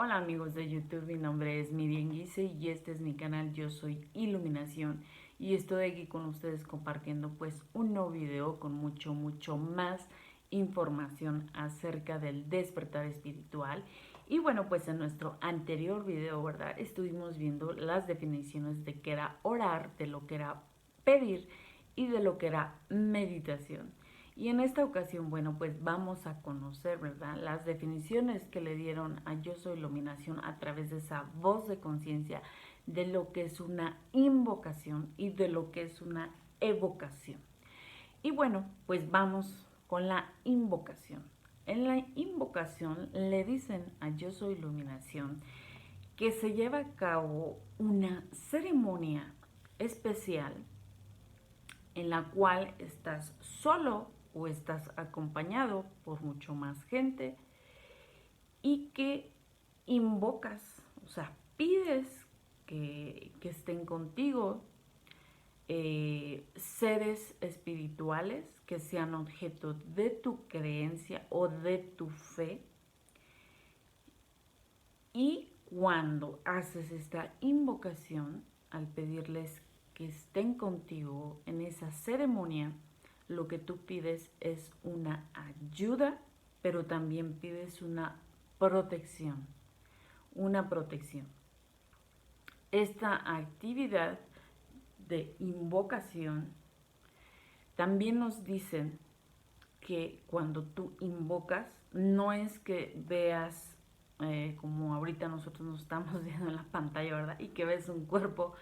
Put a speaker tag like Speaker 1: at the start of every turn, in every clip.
Speaker 1: Hola amigos de YouTube, mi nombre es Miriam Guise y este es mi canal Yo Soy Iluminación y estoy aquí con ustedes compartiendo pues un nuevo video con mucho más información acerca del despertar espiritual. Y bueno, pues en nuestro anterior video, ¿verdad? Estuvimos viendo las definiciones de qué era orar, de lo que era pedir y de lo que era meditación. Y en esta ocasión, bueno, pues vamos a conocer, ¿verdad? Las definiciones que le dieron a Yo Soy Iluminación a través de esa voz de conciencia de lo que es una invocación y de lo que es una evocación. Y bueno, pues vamos con la invocación. En la invocación le dicen a Yo Soy Iluminación que se lleva a cabo una ceremonia especial en la cual estás solo o estás acompañado por mucho más gente y que invocas, o sea, pides que estén contigo seres espirituales que sean objeto de tu creencia o de tu fe. Y cuando haces esta invocación, al pedirles que estén contigo en esa ceremonia, lo que tú pides es una ayuda, pero también pides una protección, una protección. Esta actividad de invocación también nos dicen que cuando tú invocas, no es que veas como ahorita nosotros nos estamos viendo en la pantalla, ¿verdad? Y que ves un cuerpo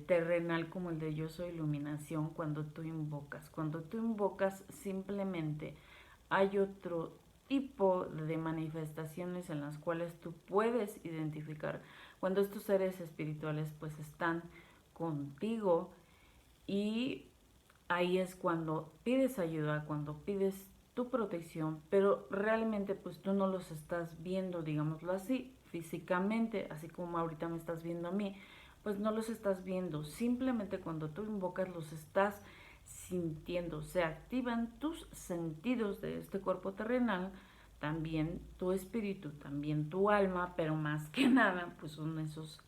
Speaker 1: terrenal como el de Yo Soy Iluminación cuando tú invocas. Cuando tú invocas simplemente hay otro tipo de manifestaciones en las cuales tú puedes identificar cuando estos seres espirituales pues están contigo y ahí es cuando pides ayuda, cuando pides tu protección, pero realmente pues tú no los estás viendo, digámoslo así, físicamente, así como ahorita me estás viendo a mí, pues no los estás viendo, simplemente cuando tú invocas los estás sintiendo, se activan tus sentidos de este cuerpo terrenal, también tu espíritu, también tu alma, pero más que nada pues son esos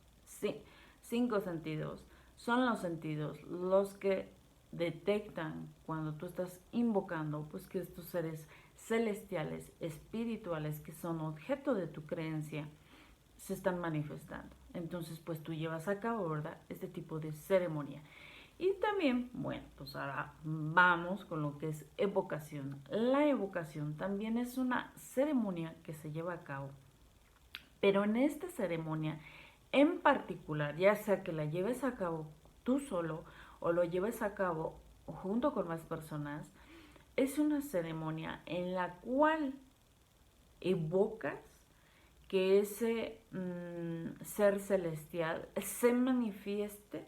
Speaker 1: cinco sentidos, son los sentidos los que detectan cuando tú estás invocando pues que estos seres celestiales, espirituales, que son objeto de tu creencia, se están manifestando. Entonces pues tú llevas a cabo, ¿verdad? Este tipo de ceremonia. Y también, bueno, pues ahora vamos con lo que es evocación. La evocación también es una ceremonia que se lleva a cabo, pero en esta ceremonia en particular, ya sea que la lleves a cabo tú solo o lo lleves a cabo junto con más personas, es una ceremonia en la cual evocas que ese ser celestial se manifieste,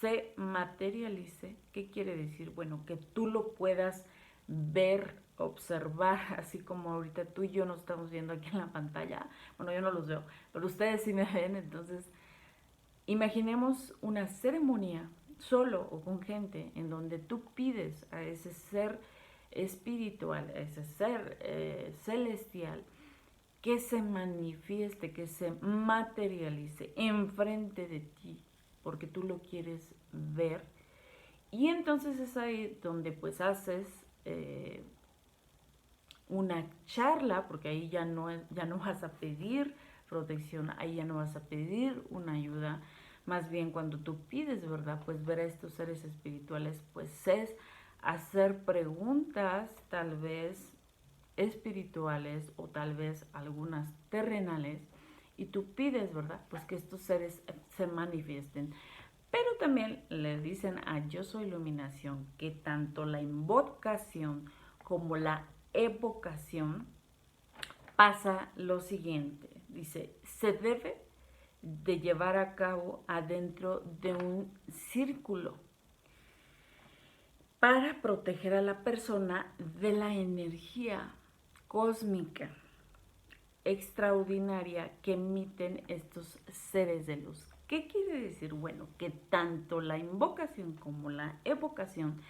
Speaker 1: se materialice. ¿Qué quiere decir? Bueno, que tú lo puedas ver, observar, así como ahorita tú y yo nos estamos viendo aquí en la pantalla. Bueno, yo no los veo, pero ustedes sí me ven. Entonces, imaginemos una ceremonia solo o con gente en donde tú pides a ese ser espiritual, a ese ser celestial, que se manifieste, que se materialice enfrente de ti, porque tú lo quieres ver. Y entonces es ahí donde pues haces una charla, porque ahí ya no vas a pedir protección, ahí ya no vas a pedir una ayuda. Más bien cuando tú pides, ¿verdad? Pues ver a estos seres espirituales, pues es hacer preguntas tal vez espirituales o tal vez algunas terrenales y tú pides, ¿verdad? Pues que estos seres se manifiesten. Pero también le dicen a Yo Soy Iluminación que tanto la invocación como la evocación pasa lo siguiente. Dice, se debe de llevar a cabo adentro de un círculo para proteger a la persona de la energía cósmica extraordinaria que emiten estos seres de luz. ¿Qué quiere decir? Bueno, que tanto la invocación como la evocación,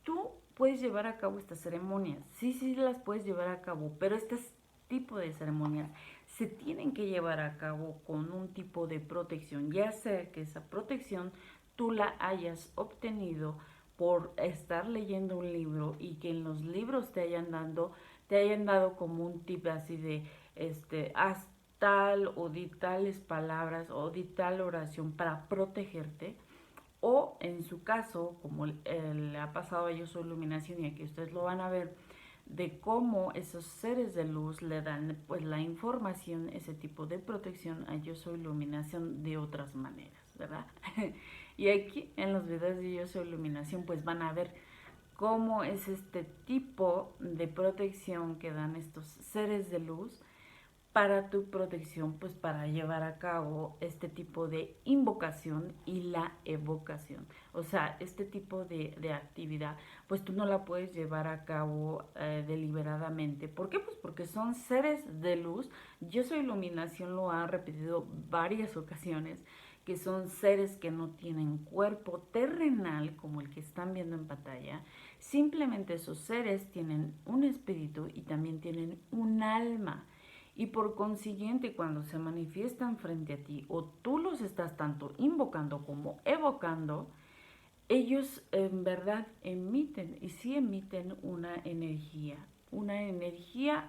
Speaker 1: tú puedes llevar a cabo estas ceremonias. Sí, sí las puedes llevar a cabo, pero estas tipo de ceremonias se tienen que llevar a cabo con un tipo de protección, ya sea que esa protección tú la hayas obtenido por estar leyendo un libro y que en los libros te hayan dado como un tip así de haz tal o di tales palabras o di tal oración para protegerte, o en su caso, como le ha pasado a Yo Soy Iluminación y aquí ustedes lo van a ver, de cómo esos seres de luz le dan pues la información, ese tipo de protección a Yo Soy Iluminación de otras maneras, ¿verdad? Y aquí en los videos de Yo Soy Iluminación pues van a ver cómo es este tipo de protección que dan estos seres de luz para tu protección, pues para llevar a cabo este tipo de invocación y la evocación. O sea, este tipo de actividad, pues tú no la puedes llevar a cabo deliberadamente. ¿Por qué? Pues porque son seres de luz. Yo Soy Iluminación lo ha repetido varias ocasiones, que son seres que no tienen cuerpo terrenal como el que están viendo en pantalla. Simplemente esos seres tienen un espíritu y también tienen un alma. Y por consiguiente, cuando se manifiestan frente a ti o tú los estás tanto invocando como evocando, ellos en verdad emiten y sí emiten una energía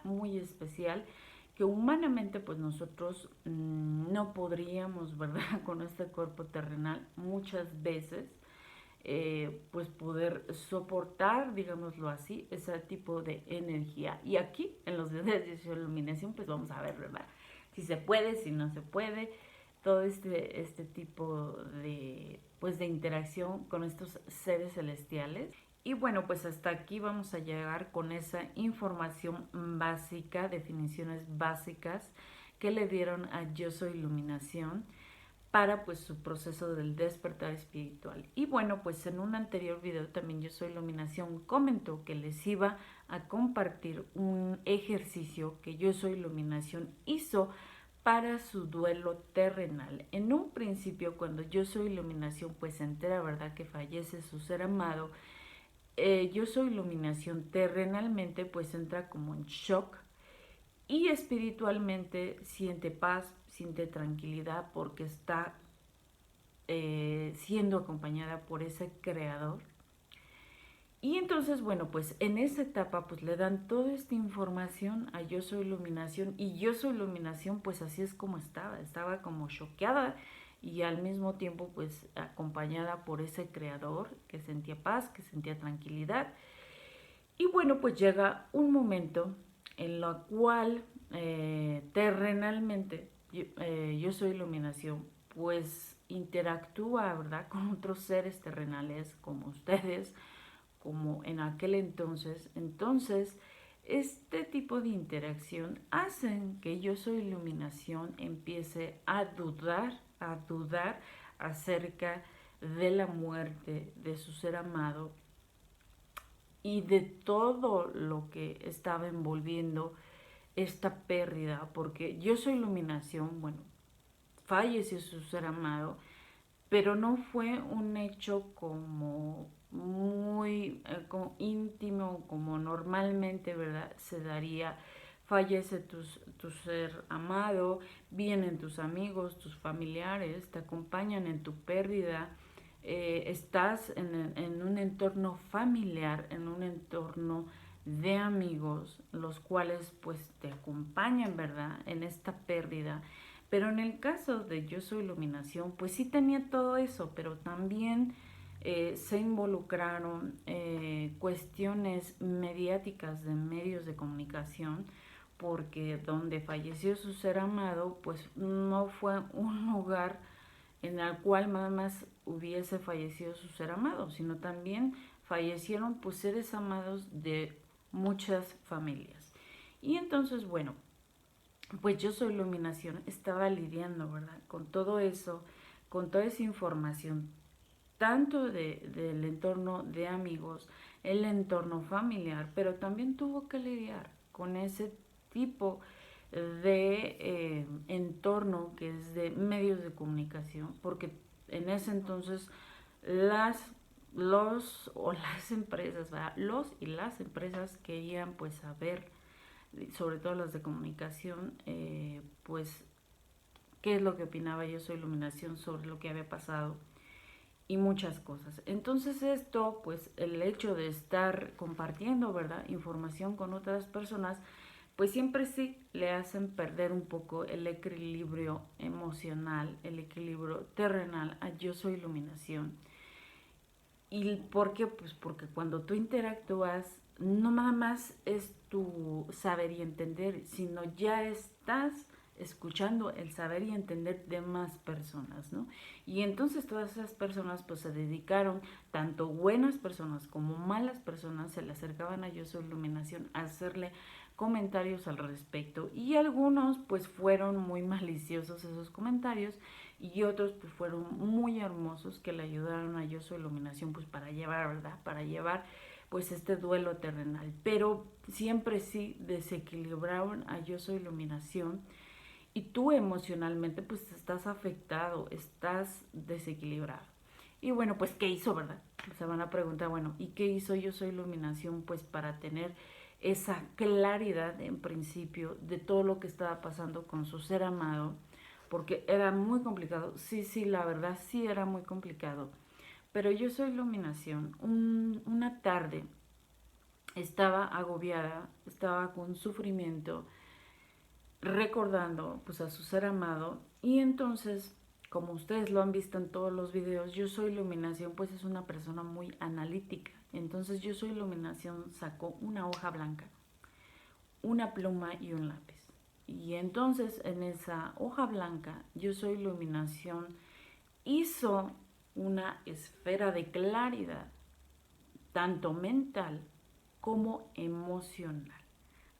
Speaker 1: muy especial que humanamente pues nosotros no podríamos, ¿verdad? Con este cuerpo terrenal muchas veces pues poder soportar, digámoslo así, ese tipo de energía. Y aquí en los videos de iluminación pues vamos a ver, ¿verdad? Si se puede, si no se puede, todo este tipo de, pues, de interacción con estos seres celestiales. Y bueno, pues hasta aquí vamos a llegar con esa información básica, definiciones básicas que le dieron a Yo Soy Iluminación para pues su proceso del despertar espiritual. Y bueno, pues en un anterior video también Yo Soy Iluminación comentó que les iba a compartir un ejercicio que Yo Soy Iluminación hizo para su duelo terrenal. En un principio, cuando Yo Soy Iluminación pues se entera, ¿verdad?, que fallece su ser amado, Yo Soy Iluminación terrenalmente pues entra como en shock y espiritualmente siente paz, siente tranquilidad porque está siendo acompañada por ese creador. Y entonces, bueno, pues en esa etapa pues le dan toda esta información a Yo Soy Iluminación y Yo Soy Iluminación pues así es como estaba como choqueada y al mismo tiempo pues acompañada por ese creador que sentía paz, que sentía tranquilidad. Y bueno, pues llega un momento en lo cual terrenalmente Yo Soy Iluminación pues interactúa, ¿verdad?, con otros seres terrenales como ustedes, como en aquel entonces. Entonces, este tipo de interacción hacen que Yo Soy Iluminación empiece a dudar acerca de la muerte de su ser amado y de todo lo que estaba envolviendo esta pérdida, porque Yo Soy Iluminación, bueno, falleció su ser amado, pero no fue un hecho como muy como íntimo, como normalmente, ¿verdad?, se daría. Fallece tu ser amado, vienen tus amigos, tus familiares, te acompañan en tu pérdida, estás en un entorno familiar, en un entorno de amigos, los cuales pues te acompañan, ¿verdad?, en esta pérdida. Pero en el caso de Yo Soy Iluminación, pues sí tenía todo eso, pero también se involucraron cuestiones mediáticas de medios de comunicación, porque donde falleció su ser amado, pues no fue un lugar en el cual nada más hubiese fallecido su ser amado, sino también fallecieron pues seres amados de muchas familias. Y entonces, bueno, pues Yo Soy Iluminación estaba lidiando, ¿verdad?, con todo eso, con toda esa información, tanto del entorno de amigos, el entorno familiar, pero también tuvo que lidiar con ese tipo de entorno que es de medios de comunicación, porque en ese entonces los o las empresas, ¿verdad?, los y las empresas querían pues saber sobre todo las de comunicación, pues qué es lo que opinaba Yo Soy Iluminación sobre lo que había pasado y muchas cosas. Entonces esto, pues el hecho de estar compartiendo, ¿verdad?, información con otras personas, pues siempre sí le hacen perder un poco el equilibrio emocional, el equilibrio terrenal a Yo Soy Iluminación. ¿Y por qué? Pues porque cuando tú interactúas, no nada más es tu saber y entender, sino ya estás escuchando el saber y entender de más personas, ¿no? Y entonces todas esas personas pues se dedicaron, tanto buenas personas como malas personas, se le acercaban a Yo Soy Iluminación a hacerle comentarios al respecto, y algunos pues fueron muy maliciosos esos comentarios, y otros pues fueron muy hermosos que le ayudaron a Yo Soy Iluminación pues para llevar, ¿verdad? Para llevar pues este duelo terrenal, pero siempre sí desequilibraron a Yo Soy Iluminación, y tú emocionalmente pues estás afectado, estás desequilibrado. Y bueno, pues ¿qué hizo, verdad? Se van a preguntar, bueno, ¿y qué hizo Yo Soy Iluminación pues para tener esa claridad en principio de todo lo que estaba pasando con su ser amado? Porque era muy complicado, sí, sí, la verdad sí era muy complicado. Pero Yo Soy Iluminación, una tarde estaba agobiada, estaba con sufrimiento, recordando pues a su ser amado, y entonces, como ustedes lo han visto en todos los videos, Yo Soy Iluminación pues es una persona muy analítica. Entonces Yo Soy Iluminación sacó una hoja blanca, una pluma y un lápiz. Y entonces en esa hoja blanca Yo Soy Iluminación hizo una esfera de claridad, tanto mental como emocional.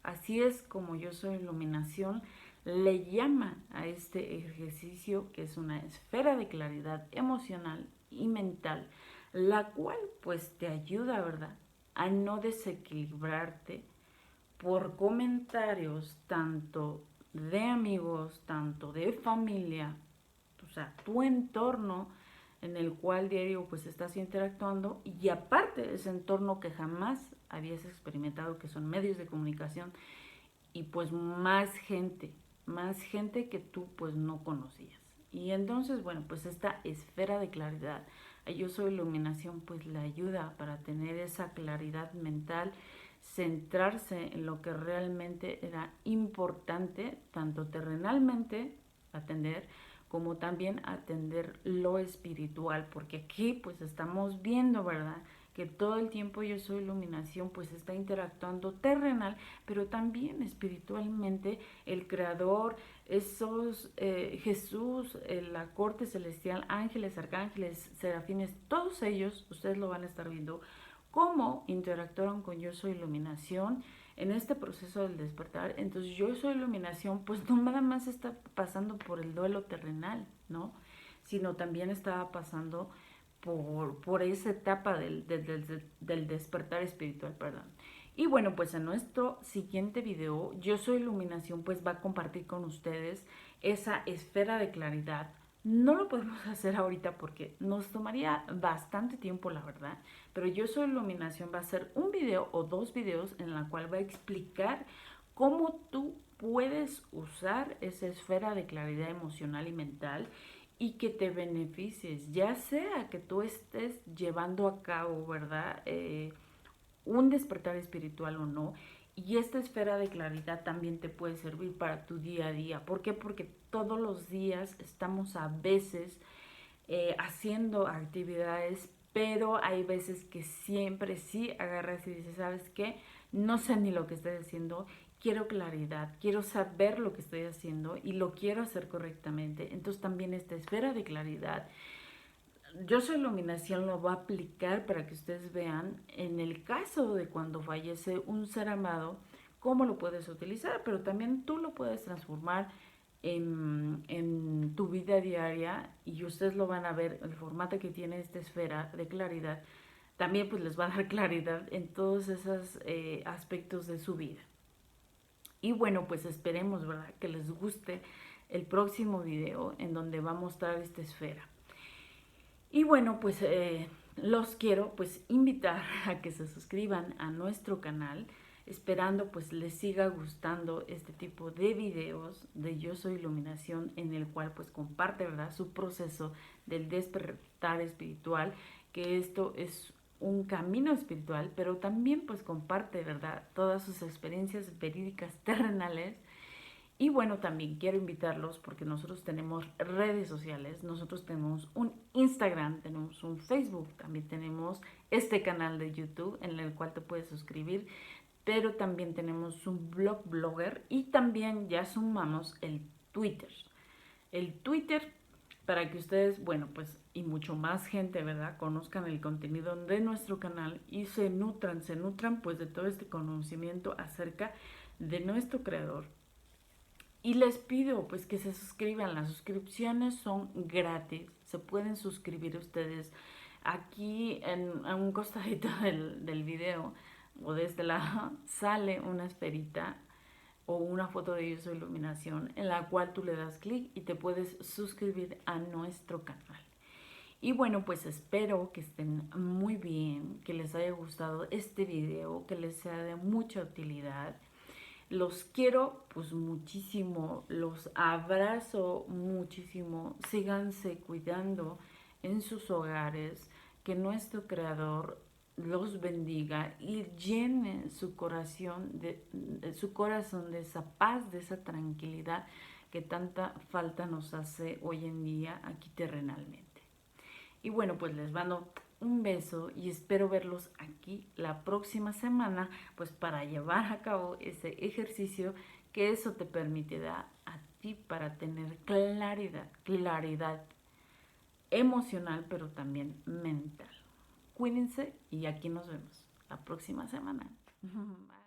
Speaker 1: Así es como Yo Soy Iluminación le llama a este ejercicio, que es una esfera de claridad emocional y mental, la cual pues te ayuda, ¿verdad?, a no desequilibrarte por comentarios tanto de amigos, tanto de familia, o sea, tu entorno en el cual diario pues estás interactuando, y aparte ese entorno que jamás habías experimentado, que son medios de comunicación, y pues más gente que tú pues no conocías. Y entonces, bueno, pues esta esfera de claridad, Yo Soy Iluminación, pues le ayuda para tener esa claridad mental, centrarse en lo que realmente era importante, tanto terrenalmente atender, como también atender lo espiritual, porque aquí pues estamos viendo, ¿verdad?, que todo el tiempo Yo Soy Iluminación pues está interactuando terrenal, pero también espiritualmente. El Creador, esos Jesús, la corte celestial, ángeles, arcángeles, serafines, todos ellos, ustedes lo van a estar viendo, cómo interactuaron con Yo Soy Iluminación en este proceso del despertar. Entonces Yo Soy Iluminación pues no nada más está pasando por el duelo terrenal, ¿no?, sino también estaba pasando por esa etapa del despertar espiritual, perdón. Y bueno, pues en nuestro siguiente video, Yo Soy Iluminación pues va a compartir con ustedes esa esfera de claridad. No lo podemos hacer ahorita porque nos tomaría bastante tiempo, la verdad, pero Yo Soy Iluminación va a ser un video o dos videos en la cual va a explicar cómo tú puedes usar esa esfera de claridad emocional y mental, y que te beneficies, ya sea que tú estés llevando a cabo, ¿verdad?, un despertar espiritual o no. Y esta esfera de claridad también te puede servir para tu día a día. ¿Por qué? Porque todos los días estamos a veces haciendo actividades, pero hay veces que siempre sí agarras y dices, ¿sabes qué? No sé ni lo que estoy haciendo, quiero claridad, quiero saber lo que estoy haciendo y lo quiero hacer correctamente. Entonces también esta esfera de claridad, Yo Soy Iluminación lo va a aplicar para que ustedes vean en el caso de cuando fallece un ser amado, cómo lo puedes utilizar, pero también tú lo puedes transformar en tu vida diaria, y ustedes lo van a ver, el formato que tiene esta esfera de claridad, también pues les va a dar claridad en todos esos aspectos de su vida. Y bueno, pues esperemos, ¿verdad?, que les guste el próximo video en donde va a mostrar esta esfera. Y bueno, pues los quiero pues invitar a que se suscriban a nuestro canal, esperando pues les siga gustando este tipo de videos de Yo Soy Iluminación, en el cual pues comparte, ¿verdad?, su proceso del despertar espiritual, que esto es un camino espiritual, pero también pues comparte, ¿verdad?, todas sus experiencias verídicas terrenales. Y bueno, también quiero invitarlos porque nosotros tenemos redes sociales, nosotros tenemos un Instagram, tenemos un Facebook, también tenemos este canal de YouTube en el cual te puedes suscribir, pero también tenemos un blogger y también ya sumamos el Twitter. El Twitter para que ustedes, bueno, pues y mucho más gente, ¿verdad?, conozcan el contenido de nuestro canal y se nutran pues de todo este conocimiento acerca de nuestro creador. Y les pido pues que se suscriban, las suscripciones son gratis, se pueden suscribir ustedes aquí en un costadito del video o de este lado sale una esferita o una foto de Yo Soy Iluminación en la cual tú le das clic y te puedes suscribir a nuestro canal. Y bueno, pues espero que estén muy bien, que les haya gustado este video, que les sea de mucha utilidad. Los quiero pues muchísimo, los abrazo muchísimo, síganse cuidando en sus hogares, que nuestro Creador los bendiga y llene su corazón de esa paz, de esa tranquilidad que tanta falta nos hace hoy en día aquí terrenalmente. Y bueno, pues les mando un beso y espero verlos aquí la próxima semana, pues para llevar a cabo ese ejercicio que eso te permitirá a ti para tener claridad emocional, pero también mental. Cuídense y aquí nos vemos la próxima semana. Bye.